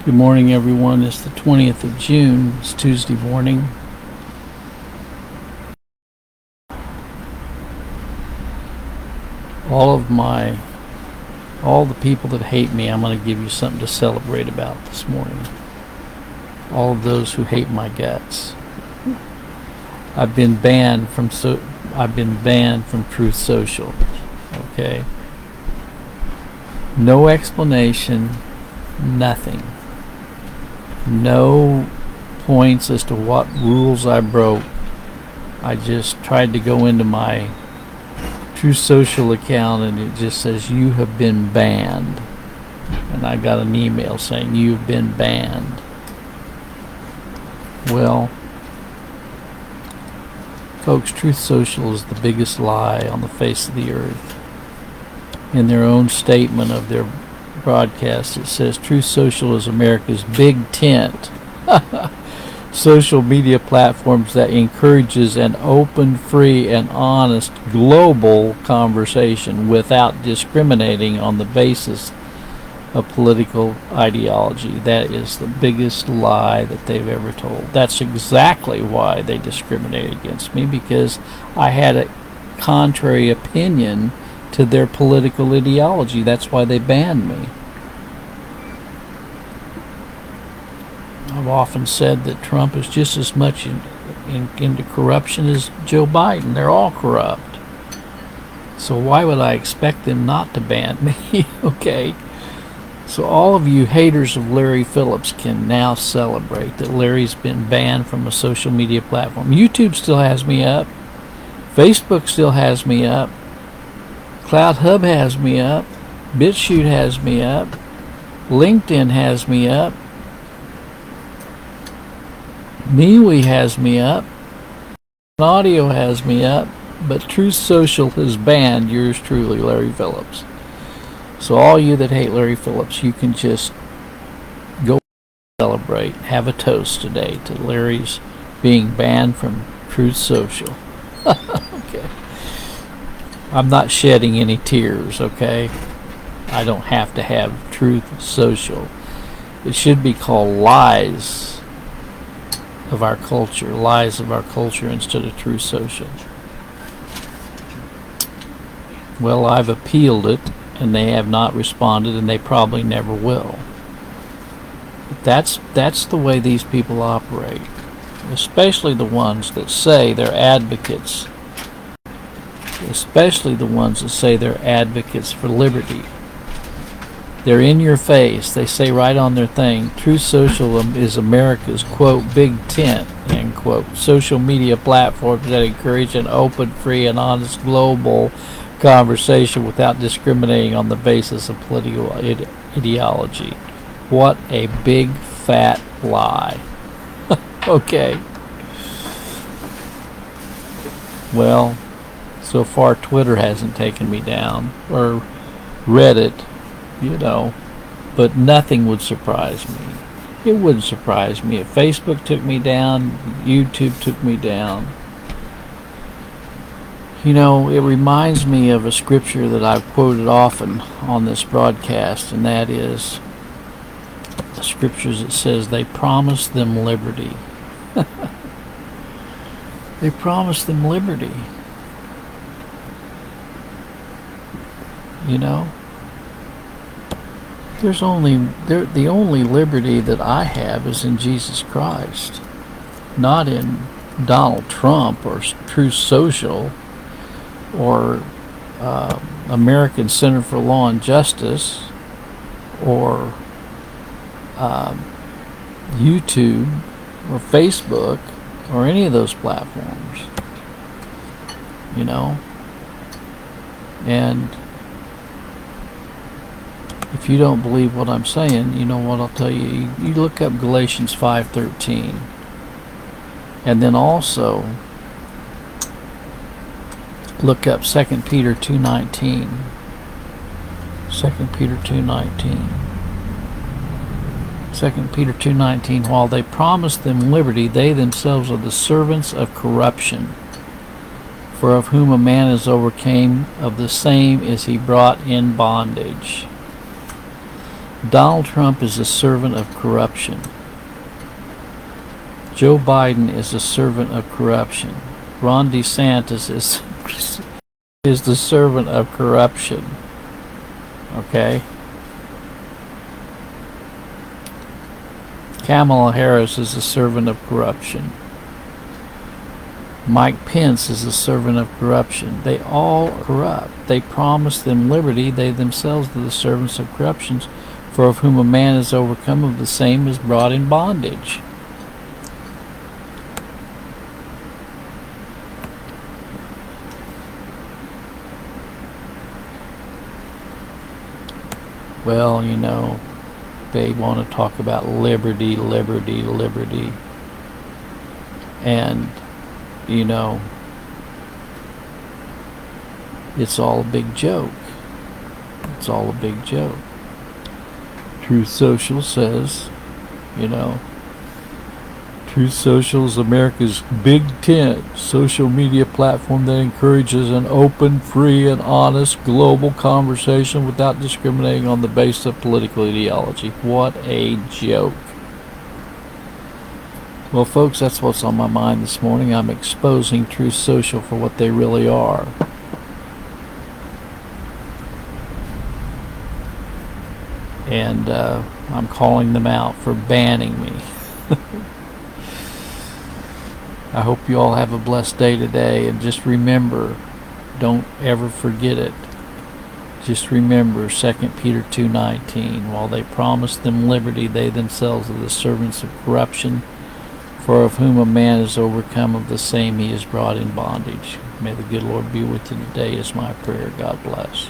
Good morning, everyone. It's the 20th of June. It's Tuesday morning. All the people that hate me, I'm going to give you something to celebrate about this morning. All of those who hate my guts. I've been banned from Truth Social. Okay. No explanation, nothing. No points as to what rules I broke. I just tried to go into my Truth Social account and it just says you have been banned. And I got an email saying you've been banned. Well, folks, Truth Social is the biggest lie on the face of the earth. In their own statement of their broadcast, it says Truth Social is America's big tent social media platforms that encourages an open, free, and honest global conversation without discriminating on the basis of political ideology. That is the biggest lie that they've ever told. That's exactly why they discriminate against me, because I had a contrary opinion to their political ideology. That's why they banned me. I've often said that Trump is just as much into corruption as Joe Biden. They're all corrupt. So why would I expect them not to ban me? Okay. So all of you haters of Larry Phillips can now celebrate that Larry's been banned from a social media platform. YouTube still has me up. Facebook still has me up. CloudHub has me up. BitChute has me up. LinkedIn has me up. MeWe has me up. Audio has me up. But Truth Social has banned yours truly, Larry Phillips. So all you that hate Larry Phillips, you can just go celebrate, have a toast today to Larry's being banned from Truth Social. Okay. I'm not shedding any tears, okay? I don't have to have Truth Social. It should be called Lies of Our Culture. Lies of Our Culture instead of Truth Social. Well, I've appealed it, and they have not responded, and they probably never will. But that's the way these people operate. Especially the ones that say they're advocates. Especially the ones that say they're advocates for liberty. They're in your face. They say right on their thing, Truth Social is America's, quote, big tent, end quote, social media platforms that encourage an open, free, and honest global conversation without discriminating on the basis of political ideology. What a big, fat lie. Okay. Well, so far Twitter hasn't taken me down, or Reddit, but nothing would surprise me. It wouldn't surprise me if Facebook took me down, YouTube took me down. It reminds me of a scripture that I've quoted often on this broadcast, and that is the scriptures that says they promised them liberty. They promised them liberty. The only liberty that I have is in Jesus Christ, not in Donald Trump or Truth Social or American Center for Law and Justice or YouTube or Facebook or any of those platforms, and if you don't believe what I'm saying, you know what I'll tell you. You look up Galatians 5:13, and then also look up 2 Peter 2:19. 2 Peter 2:19. 2 Peter 2:19. While they promised them liberty, they themselves are the servants of corruption. For of whom a man is overcame, of the same is he brought in bondage. Donald Trump is a servant of corruption. Joe Biden is a servant of corruption. Ron DeSantis is the servant of corruption. Okay? Kamala Harris is a servant of corruption. Mike Pence is a servant of corruption. They all are corrupt. They promise them liberty. They themselves are the servants of corruption, for of whom a man is overcome, of the same is brought in bondage. Well, you know, they want to talk about liberty, liberty, liberty. And, you know, it's all a big joke. It's all a big joke. Truth Social says, you know, Truth Social is America's big tent social media platform that encourages an open, free, and honest global conversation without discriminating on the basis of political ideology. What a joke. Well, folks, that's what's on my mind this morning. I'm exposing Truth Social for what they really are. And I'm calling them out for banning me. I hope you all have a blessed day today, and just remember, don't ever forget it. Just remember 2 Peter 2:19. While they promise them liberty, they themselves are the servants of corruption, for of whom a man is overcome, of the same he is brought in bondage. May the good Lord be with you today is my prayer. God bless.